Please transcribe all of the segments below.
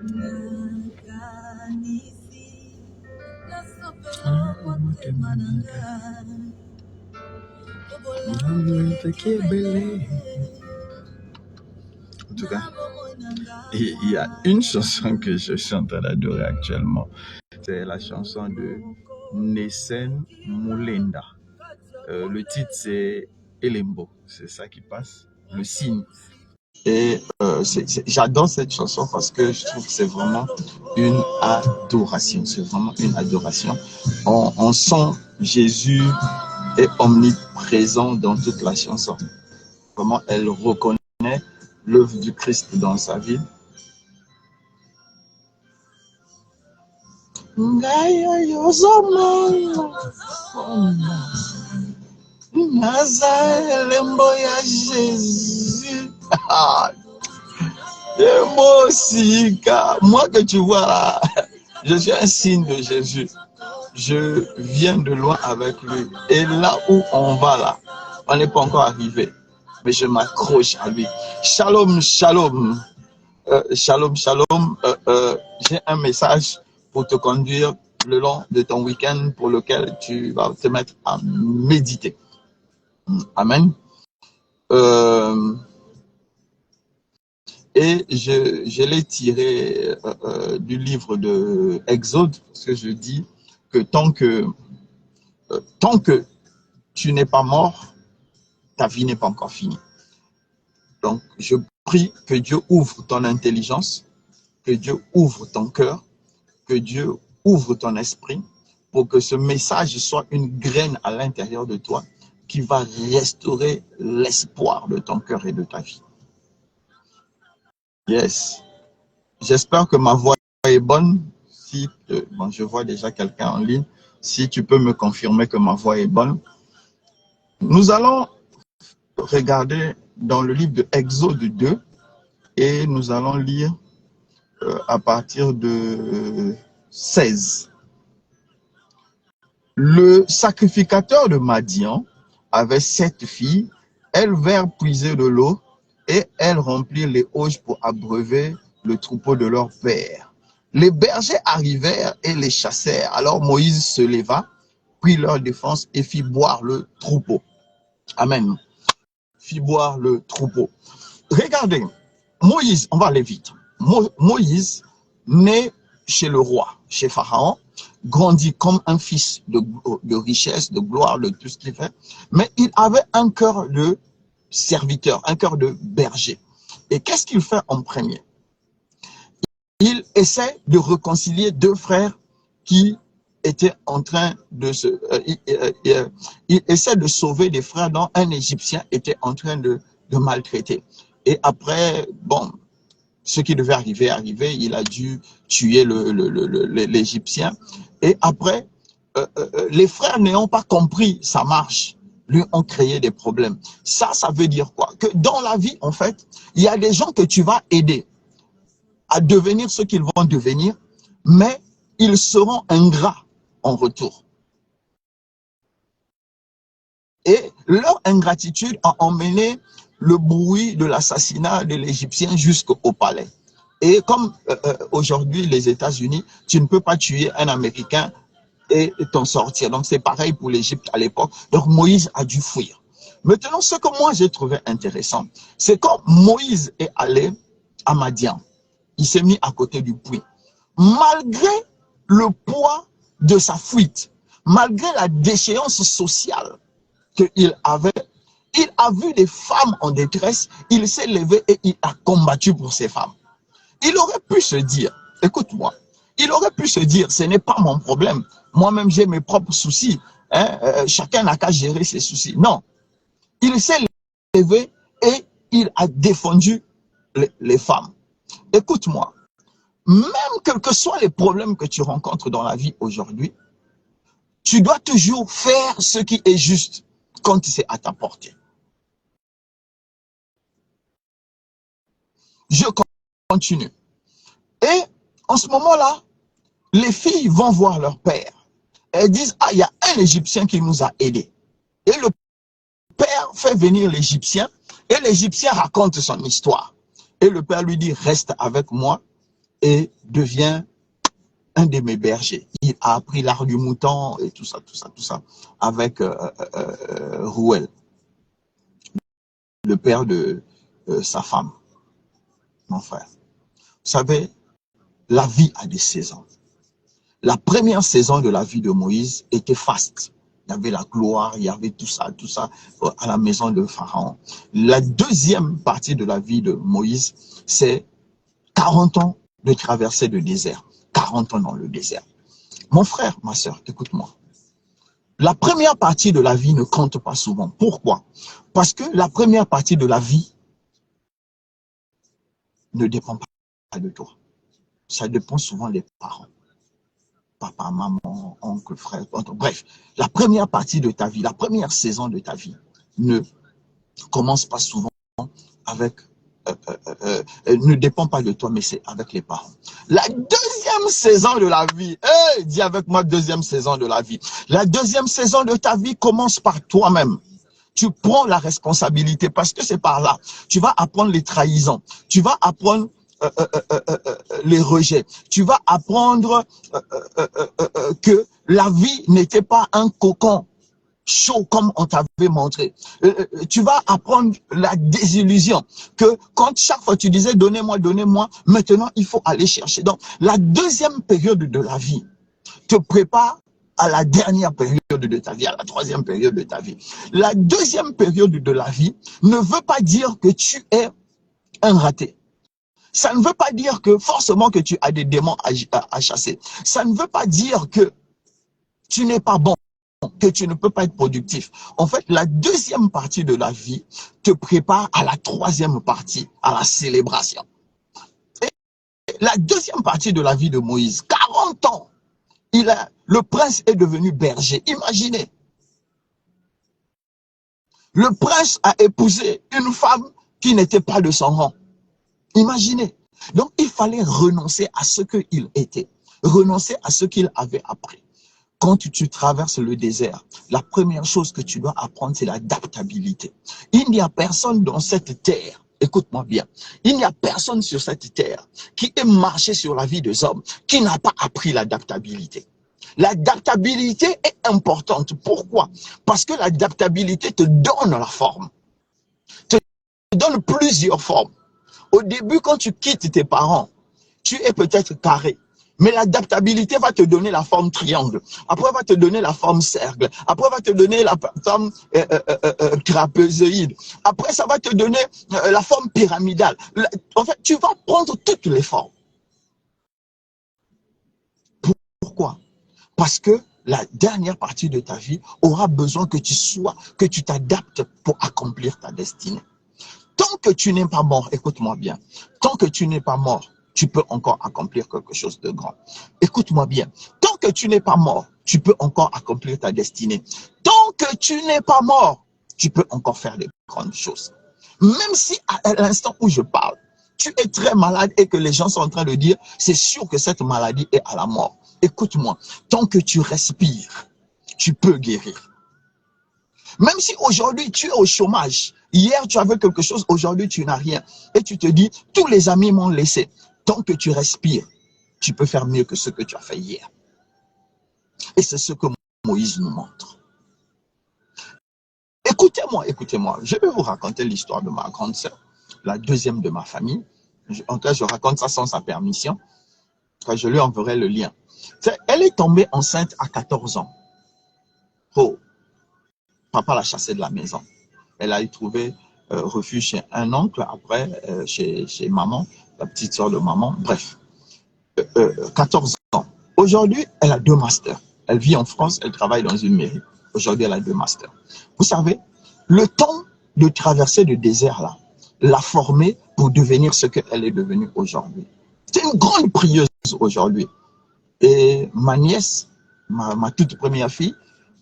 En tout cas, il y a une chanson que je suis en train d'adorer actuellement. C'est la chanson de Nesen Mulenda. Le titre, c'est Elembo. C'est ça qui passe. Le signe. Et j'adore cette chanson parce que je trouve que c'est vraiment une adoration. C'est vraiment une adoration. On sent Jésus est omniprésent dans toute la chanson. Vraiment, elle reconnaît l'œuvre du Christ dans sa vie. Moi que tu vois là, je suis un signe de Jésus. Je viens de loin avec lui. Et là où on va là, on n'est pas encore arrivé. Mais je m'accroche à lui. Shalom, shalom. Shalom, shalom. J'ai un message pour te conduire le long de ton week-end pour lequel tu vas te mettre à méditer. Amen. Et je l'ai tiré du livre de Exode, parce que je dis que tant que tu n'es pas mort, ta vie n'est pas encore finie. Donc, je prie que Dieu ouvre ton intelligence, que Dieu ouvre ton cœur, que Dieu ouvre ton esprit pour que ce message soit une graine à l'intérieur de toi qui va restaurer l'espoir de ton cœur et de ta vie. Yes. J'espère que ma voix est bonne. Si, bon, je vois déjà quelqu'un en ligne. Si tu peux me confirmer que ma voix est bonne. Nous allons regarder dans le livre de Exode 2 et nous allons lire à partir de 16. Le sacrificateur de Madian avait 7 filles. Elles vinrent puiser de l'eau et elles remplirent les auges pour abreuver le troupeau de leur père. Les bergers arrivèrent et les chassèrent. Alors Moïse se leva, prit leur défense et fit boire le troupeau. Amen. Fit boire le troupeau. Regardez, Moïse, on va aller vite. Moïse, né chez le roi, chez Pharaon, grandit comme un fils de richesse, de gloire, de tout ce qu'il fait. Mais il avait un cœur de serviteur, un cœur de berger. Et qu'est-ce qu'il fait en premier? Il essaie de réconcilier 2 frères qui étaient en train de se... il essaie de sauver des frères dont un Égyptien était en train de maltraiter. Et après, bon, ce qui devait arriver, il a dû tuer l'Égyptien. Et après, les frères n'ayant pas compris sa marche, lui ont créé des problèmes. Ça veut dire quoi? Que dans la vie, en fait, il y a des gens que tu vas aider à devenir ce qu'ils vont devenir, mais ils seront ingrats en retour. Et leur ingratitude a emmené le bruit de l'assassinat de l'Égyptien jusqu'au palais. Et comme aujourd'hui, les États-Unis, tu ne peux pas tuer un Américain et t'en sortir. Donc, c'est pareil pour l'Égypte à l'époque. Donc, Moïse a dû fuir. Maintenant, ce que moi, j'ai trouvé intéressant, c'est quand Moïse est allé à Madian, il s'est mis à côté du puits. Malgré le poids de sa fuite, malgré la déchéance sociale qu'il avait, il a vu des femmes en détresse, il s'est levé et il a combattu pour ces femmes. Il aurait pu se dire, écoute-moi, il aurait pu se dire, ce n'est pas mon problème, moi-même j'ai mes propres soucis, hein, chacun n'a qu'à gérer ses soucis. Non, il s'est levé et il a défendu les femmes. Écoute-moi, même quels que soient les problèmes que tu rencontres dans la vie aujourd'hui, tu dois toujours faire ce qui est juste quand c'est à ta portée. Je continue. Et en ce moment-là, les filles vont voir leur père. Elles disent, ah, il y a un Égyptien qui nous a aidés. Et le père fait venir l'Égyptien et l'Égyptien raconte son histoire. Et le père lui dit, reste avec moi et devient un de mes bergers. Il a appris l'art du mouton et tout ça, avec Rouel, le père de sa femme, mon frère. Vous savez, la vie a des saisons. La première saison de la vie de Moïse était faste. Il y avait la gloire, il y avait tout ça à la maison de Pharaon. La deuxième partie de la vie de Moïse, c'est 40 ans de traversée de désert. 40 ans dans le désert. Mon frère, ma soeur, écoute-moi. La première partie de la vie ne compte pas souvent. Pourquoi? Parce que la première partie de la vie ne dépend pas de toi. Ça dépend souvent des parents. Papa, maman, oncle, frère, bref. La première partie de ta vie, la première saison de ta vie ne commence pas souvent avec, ne dépend pas de toi, mais c'est avec les parents. La deuxième saison de la vie, dis avec moi, deuxième saison de la vie. La deuxième saison de ta vie commence par toi-même. Tu prends la responsabilité parce que c'est par là. Tu vas apprendre les trahisons. Tu vas apprendre les rejets. Tu vas apprendre que la vie n'était pas un cocon chaud comme on t'avait montré. Tu vas apprendre la désillusion, que quand chaque fois tu disais donnez-moi, donnez-moi, maintenant il faut aller chercher. Donc la deuxième période de la vie te prépare à la dernière période de ta vie, à la troisième période de ta vie. La deuxième période de la vie ne veut pas dire que tu es un raté. Ça ne veut pas dire que forcément que tu as des démons à chasser. Ça ne veut pas dire que tu n'es pas bon, que tu ne peux pas être productif. En fait, la deuxième partie de la vie te prépare à la troisième partie, à la célébration. Et la deuxième partie de la vie de Moïse, 40 ans, le prince est devenu berger. Imaginez. Le prince a épousé une femme qui n'était pas de son rang. Imaginez. Donc, il fallait renoncer à ce qu'il était, renoncer à ce qu'il avait appris. Quand tu traverses le désert, la première chose que tu dois apprendre, c'est l'adaptabilité. Il n'y a personne dans cette terre, écoute-moi bien, il n'y a personne sur cette terre qui ait marché sur la vie des hommes qui n'a pas appris l'adaptabilité. L'adaptabilité est importante. Pourquoi? Parce que l'adaptabilité te donne la forme, te donne plusieurs formes. Au début, quand tu quittes tes parents, tu es peut-être carré. Mais l'adaptabilité va te donner la forme triangle. Après, va te donner la forme cercle. Après, va te donner la forme trapézoïde. Après, ça va te donner la forme pyramidale. En fait, tu vas prendre toutes les formes. Pourquoi? Parce que la dernière partie de ta vie aura besoin que tu t'adaptes pour accomplir ta destinée. Tant que tu n'es pas mort, écoute-moi bien, tant que tu n'es pas mort, tu peux encore accomplir quelque chose de grand. Écoute-moi bien, tant que tu n'es pas mort, tu peux encore accomplir ta destinée. Tant que tu n'es pas mort, tu peux encore faire des grandes choses. Même si à l'instant où je parle, tu es très malade et que les gens sont en train de dire, c'est sûr que cette maladie est à la mort. Écoute-moi, tant que tu respires, tu peux guérir. Même si aujourd'hui tu es au chômage, hier tu avais quelque chose, aujourd'hui tu n'as rien. Et tu te dis, tous les amis m'ont laissé. Tant que tu respires, tu peux faire mieux que ce que tu as fait hier. Et c'est ce que Moïse nous montre. Écoutez-moi, écoutez-moi. Je vais vous raconter l'histoire de ma grande sœur, la deuxième de ma famille. En tout cas, je raconte ça sans sa permission. Quand je lui enverrai le lien. Elle est tombée enceinte à 14 ans. Oh, papa l'a chassée de la maison. Elle a eu trouvé refuge chez un oncle, après chez maman, la petite soeur de maman, bref. 14 ans. Aujourd'hui, elle a 2 masters. Elle vit en France, elle travaille dans une mairie. Aujourd'hui, elle a 2 masters. Vous savez, le temps de traverser le désert là, l'a formée pour devenir ce qu'elle est devenue aujourd'hui. C'est une grande prieuse aujourd'hui. Et ma nièce, ma toute première fille,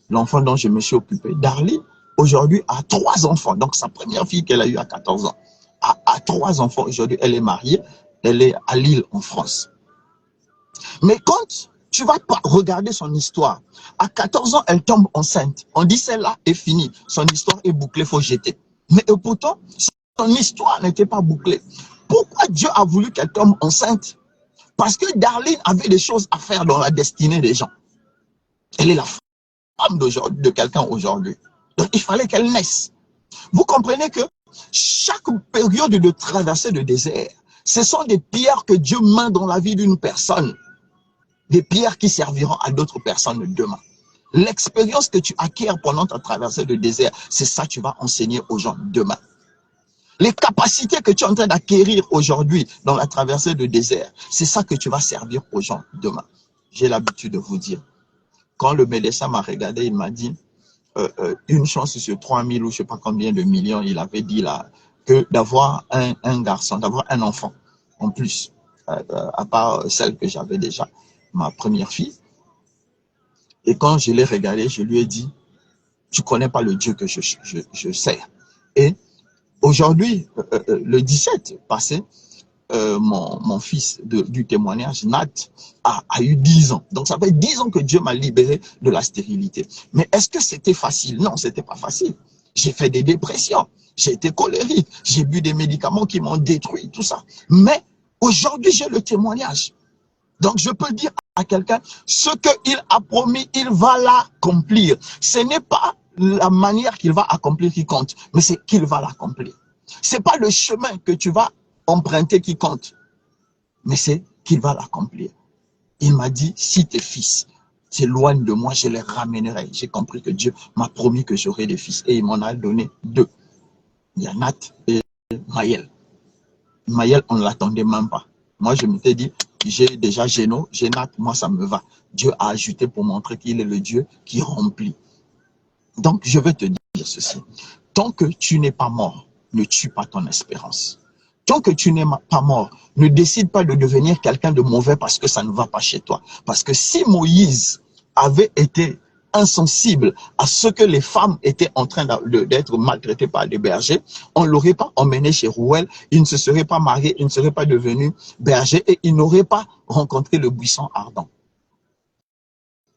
l'enfant dont je me suis occupé, Darly, aujourd'hui a 3 enfants. Donc sa première fille qu'elle a eue à 14 ans, a 3 enfants. Aujourd'hui, elle est mariée, elle est à Lille en France. Mais quand tu vas regarder son histoire, à 14 ans, elle tombe enceinte. On dit celle-là est finie, son histoire est bouclée, il faut jeter. Mais pourtant, son histoire n'était pas bouclée. Pourquoi Dieu a voulu qu'elle tombe enceinte? Parce que Darlene avait des choses à faire dans la destinée des gens. Elle est la femme de quelqu'un aujourd'hui. Donc, il fallait qu'elle naisse. Vous comprenez que chaque période de traversée de désert, ce sont des pierres que Dieu met dans la vie d'une personne. Des pierres qui serviront à d'autres personnes demain. L'expérience que tu acquiers pendant ta traversée de désert, c'est ça que tu vas enseigner aux gens demain. Les capacités que tu es en train d'acquérir aujourd'hui dans la traversée de désert, c'est ça que tu vas servir aux gens demain. J'ai l'habitude de vous dire. Quand le médecin m'a regardé, il m'a dit une chance sur 3000 ou je ne sais pas combien de millions, il avait dit là, que d'avoir un garçon, d'avoir un enfant en plus, à part celle que j'avais déjà, ma première fille. Et quand je l'ai regardé, je lui ai dit, tu ne connais pas le Dieu que je sers. Et aujourd'hui, le 17 passé, mon fils du témoignage, Nat, a eu 10 ans. Donc ça fait 10 ans que Dieu m'a libéré de la stérilité. Mais est-ce que c'était facile? Non, c'était pas facile. J'ai fait des dépressions, j'ai été colérique, j'ai bu des médicaments qui m'ont détruit, tout ça. Mais aujourd'hui, j'ai le témoignage. Donc je peux dire à quelqu'un, ce qu'il a promis, il va l'accomplir. Ce n'est pas la manière qu'il va accomplir qui compte, mais c'est qu'il va l'accomplir. Ce n'est pas le chemin que tu vas emprunter qui compte, mais c'est qu'il va l'accomplir. Il m'a dit, si tes fils s'éloignent de moi, je les ramènerai. J'ai compris que Dieu m'a promis que j'aurai des fils et il m'en a donné 2. Il y a Nat et Maël. Maël, on ne l'attendait même pas. Moi, je m'étais dit, j'ai déjà Géno, j'ai Nat, moi ça me va. Dieu a ajouté pour montrer qu'il est le Dieu qui remplit. Donc, je vais te dire ceci. Tant que tu n'es pas mort, ne tue pas ton espérance. Tant que tu n'es pas mort, ne décide pas de devenir quelqu'un de mauvais parce que ça ne va pas chez toi. Parce que si Moïse avait été insensible à ce que les femmes étaient en train d'être maltraitées par des bergers, on ne l'aurait pas emmené chez Rouel, il ne se serait pas marié, il ne serait pas devenu berger et il n'aurait pas rencontré le buisson ardent.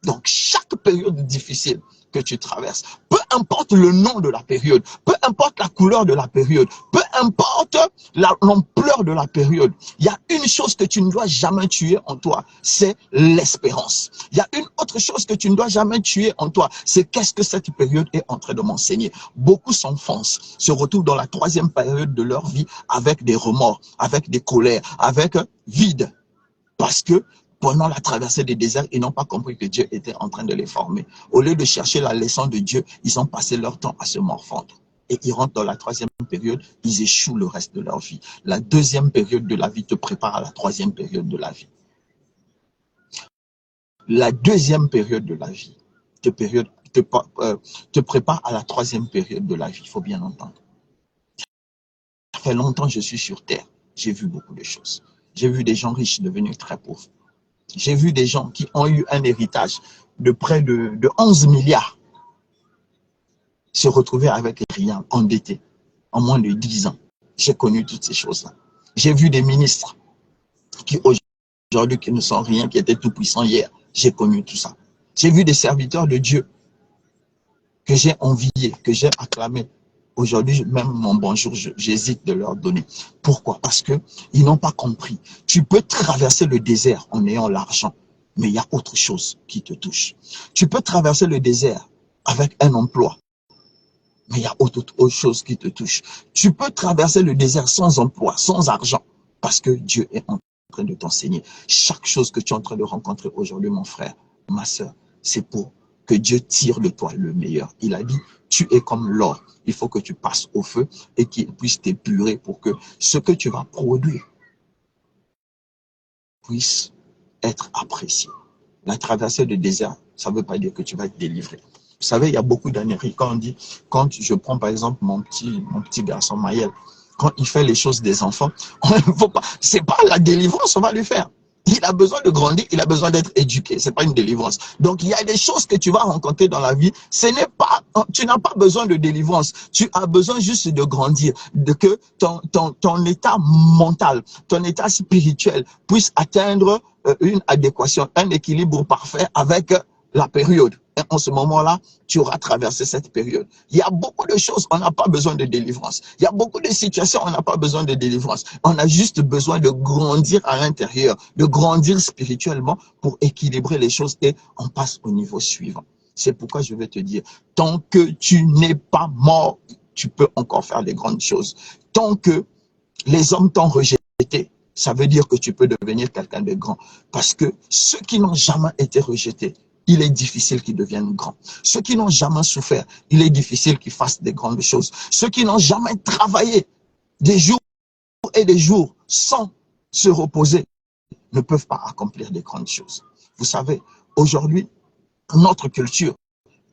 Donc, chaque période difficile que tu traverses, peu importe le nom de la période, peu importe la couleur de la période, peu importe l'ampleur de la période, il y a une chose que tu ne dois jamais tuer en toi, c'est l'espérance. Il y a une autre chose que tu ne dois jamais tuer en toi, c'est qu'est-ce que cette période est en train de m'enseigner. Beaucoup s'enfoncent, se retrouvent dans la 3e période de leur vie avec des remords, avec des colères, avec vide, parce que pendant la traversée des déserts, ils n'ont pas compris que Dieu était en train de les former. Au lieu de chercher la leçon de Dieu, ils ont passé leur temps à se morfondre. Et ils rentrent dans la 3e période, ils échouent le reste de leur vie. La 2e période de la vie te prépare à la 3e période de la vie. La 2e période de la vie te prépare à la 3e période de la vie. Il faut bien entendre. Ça fait longtemps que je suis sur terre. J'ai vu beaucoup de choses. J'ai vu des gens riches devenir très pauvres. J'ai vu des gens qui ont eu un héritage de près de 11 milliards se retrouver avec rien, endettés, en moins de 10 ans. J'ai connu toutes ces choses-là. J'ai vu des ministres qui aujourd'hui qui ne sont rien, qui étaient tout puissants hier. J'ai connu tout ça. J'ai vu des serviteurs de Dieu que j'ai enviés, que j'ai acclamés. Aujourd'hui, même mon bonjour, j'hésite de leur donner. Pourquoi? Parce qu'ils n'ont pas compris. Tu peux traverser le désert en ayant l'argent, mais il y a autre chose qui te touche. Tu peux traverser le désert avec un emploi, mais il y a autre chose qui te touche. Tu peux traverser le désert sans emploi, sans argent, parce que Dieu est en train de t'enseigner. Chaque chose que tu es en train de rencontrer aujourd'hui, mon frère, ma soeur, c'est pour que Dieu tire de toi le meilleur. Il a dit, tu es comme l'or. Il faut que tu passes au feu et qu'il puisse t'épurer pour que ce que tu vas produire puisse être apprécié. La traversée du désert, ça ne veut pas dire que tu vas être délivré. Vous savez, il y a beaucoup d'Américains, quand on dit, quand je prends par exemple mon petit garçon Maël, quand il fait les choses des enfants, c'est pas la délivrance qu'on va lui faire. Il a besoin de grandir, il a besoin d'être éduqué. C'est pas une délivrance. Donc, il y a des choses que tu vas rencontrer dans la vie. Tu n'as pas besoin de délivrance. Tu as besoin juste de grandir, de que ton état mental, ton état spirituel puisse atteindre une adéquation, un équilibre parfait avec la période. Et en ce moment-là, tu auras traversé cette période. Il y a beaucoup de choses, on n'a pas besoin de délivrance. Il y a beaucoup de situations, on n'a pas besoin de délivrance. On a juste besoin de grandir à l'intérieur, de grandir spirituellement pour équilibrer les choses et on passe au niveau suivant. C'est pourquoi je vais te dire, tant que tu n'es pas mort, tu peux encore faire des grandes choses. Tant que les hommes t'ont rejeté, ça veut dire que tu peux devenir quelqu'un de grand. Parce que ceux qui n'ont jamais été rejetés, il est difficile qu'ils deviennent grands. Ceux qui n'ont jamais souffert, il est difficile qu'ils fassent des grandes choses. Ceux qui n'ont jamais travaillé des jours et des jours sans se reposer ne peuvent pas accomplir des grandes choses. Vous savez, aujourd'hui, notre culture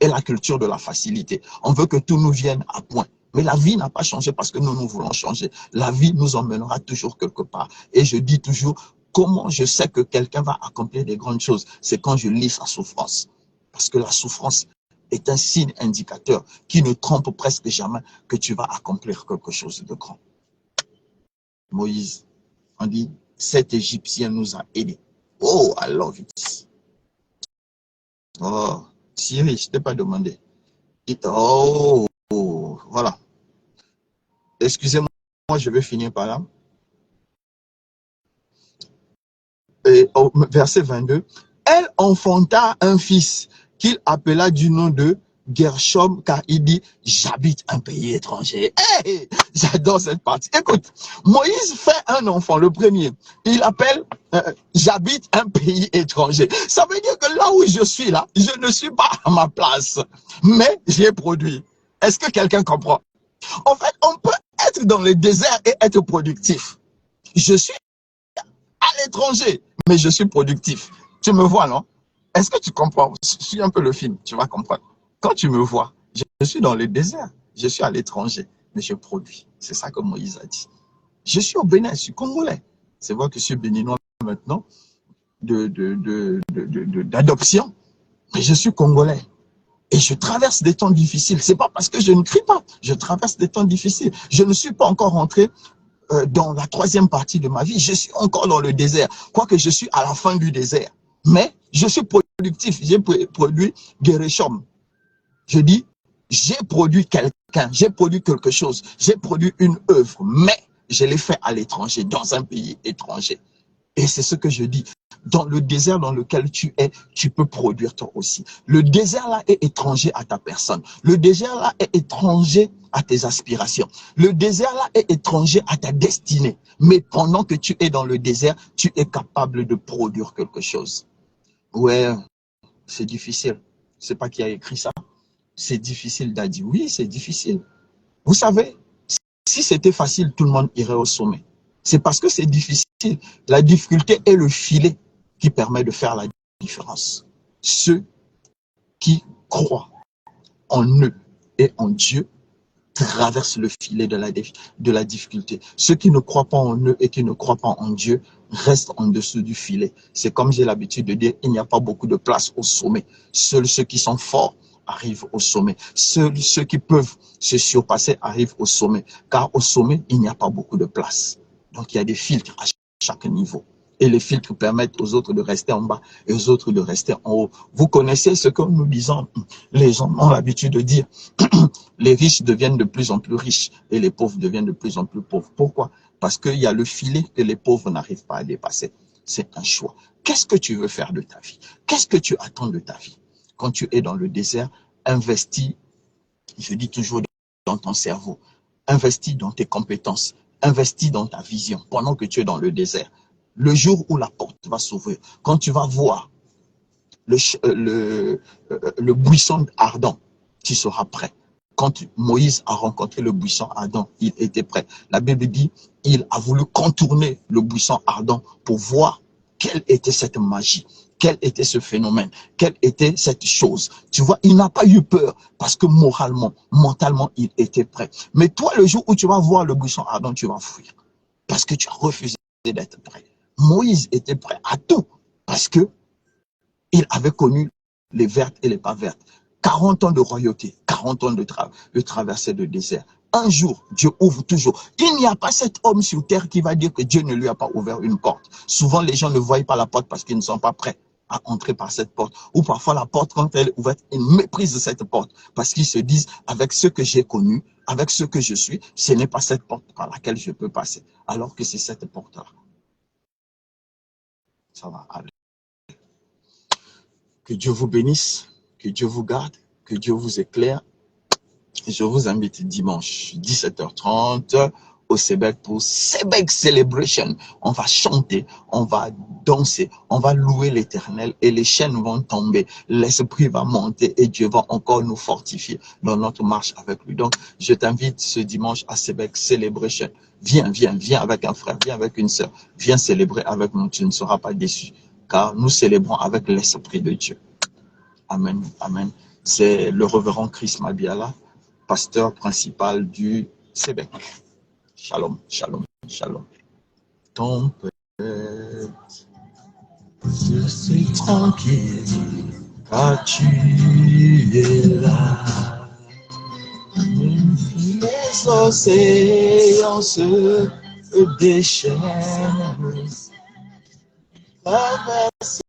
est la culture de la facilité. On veut que tout nous vienne à point. Mais la vie n'a pas changé parce que nous voulons changer. La vie nous emmènera toujours quelque part. Et je dis toujours, comment je sais que quelqu'un va accomplir des grandes choses? C'est quand je lis sa souffrance. Parce que la souffrance est un signe indicateur qui ne trompe presque jamais que tu vas accomplir quelque chose de grand. Moïse, on dit, cet Égyptien nous a aidés. Oh, I love it. Oh, Siri, je ne t'ai pas demandé. Oh, voilà. Excusez-moi, je vais finir par là. Et au verset 22, elle enfanta un fils qu'il appela du nom de Gershom, car il dit, j'habite un pays étranger. Hey, j'adore cette partie. Écoute, Moïse fait un enfant, le premier. Il appelle, j'habite un pays étranger. Ça veut dire que là où je suis là, je ne suis pas à ma place, mais j'ai produit. Est-ce que quelqu'un comprend? En fait, on peut être dans le désert et être productif. Je suis à l'étranger, mais je suis productif. Tu me vois, non? Est-ce que tu comprends? Suis un peu le film, tu vas comprendre. Quand tu me vois, je suis dans le désert, je suis à l'étranger, mais je produis. C'est ça que Moïse a dit. Je suis au Bénin, je suis congolais. C'est vrai que je suis béninois maintenant d'adoption, mais je suis congolais. Et je traverse des temps difficiles. C'est pas parce que je ne crie pas. Je traverse des temps difficiles. Je ne suis pas encore rentré dans la troisième partie de ma vie. Je suis encore dans le désert. Quoique je suis à la fin du désert. Mais je suis productif. J'ai produit Gershom. Je dis, j'ai produit quelqu'un. J'ai produit quelque chose. J'ai produit une œuvre. Mais je l'ai fait à l'étranger, dans un pays étranger. Et c'est ce que je dis. Dans le désert dans lequel tu es, tu peux produire toi aussi. Le désert là est étranger à ta personne. Le désert là est étranger à tes aspirations. Le désert là est étranger à ta destinée. Mais pendant que tu es dans le désert, tu es capable de produire quelque chose. Ouais, c'est difficile. C'est pas qui a écrit ça. C'est difficile d'Adi. Oui, c'est difficile. Vous savez, si c'était facile, tout le monde irait au sommet. C'est parce que c'est difficile. La difficulté est le filet qui permet de faire la différence. Ceux qui croient en eux et en Dieu traversent le filet de la difficulté. Ceux qui ne croient pas en eux et qui ne croient pas en Dieu restent en dessous du filet. C'est comme j'ai l'habitude de dire, il n'y a pas beaucoup de place au sommet. Seuls ceux qui sont forts arrivent au sommet. Seuls ceux qui peuvent se surpasser arrivent au sommet. Car au sommet, il n'y a pas beaucoup de place. Donc il y a des filtres à chaque niveau. Et les filtres permettent aux autres de rester en bas et aux autres de rester en haut. Vous connaissez ce que nous disons, les gens ont l'habitude de dire, les riches deviennent de plus en plus riches et les pauvres deviennent de plus en plus pauvres. Pourquoi? Parce qu'il y a le filet que les pauvres n'arrivent pas à dépasser. C'est un choix. Qu'est-ce que tu veux faire de ta vie? Qu'est-ce que tu attends de ta vie? Quand tu es dans le désert, investis, je dis toujours, dans ton cerveau, investis dans tes compétences, investis dans ta vision pendant que tu es dans le désert. Le jour où la porte va s'ouvrir, quand tu vas voir le buisson ardent, tu seras prêt. Quand Moïse a rencontré le buisson ardent, il était prêt. La Bible dit, il a voulu contourner le buisson ardent pour voir quelle était cette magie, quel était ce phénomène, quelle était cette chose. Tu vois, il n'a pas eu peur parce que moralement, mentalement, il était prêt. Mais toi, le jour où tu vas voir le buisson ardent, tu vas fuir parce que tu as refusé d'être prêt. Moïse était prêt à tout parce que il avait connu les vertes et les pas vertes. 40 ans de royauté, 40 ans de traversée de désert. Un jour, Dieu ouvre toujours. Il n'y a pas cet homme sur terre qui va dire que Dieu ne lui a pas ouvert une porte. Souvent, les gens ne voient pas la porte parce qu'ils ne sont pas prêts. à entrer par cette porte. Ou parfois la porte, quand elle est ouverte, ils méprisent cette porte parce qu'ils se disent, avec ce que j'ai connu, avec ce que je suis, ce n'est pas cette porte par laquelle je peux passer, alors que c'est cette porte-là. Ça va aller. Que Dieu vous bénisse, que Dieu vous garde, que Dieu vous éclaire. Je vous invite dimanche 17h30 au Sébec pour Sébec Celebration. On va chanter, on va danser, on va louer l'Éternel et les chaînes vont tomber. L'Esprit va monter et Dieu va encore nous fortifier dans notre marche avec lui. Donc, je t'invite ce dimanche à Sébec Celebration. Viens, viens, viens avec un frère, viens avec une sœur. Viens célébrer avec nous, tu ne seras pas déçu. Car nous célébrons avec l'Esprit de Dieu. Amen, amen. C'est le révérend Chris Mabiala, pasteur principal du Sébec. Shalom, shalom, shalom. Ton père, je suis tranquille, car tu es là. Les océans se déchaînent, traversent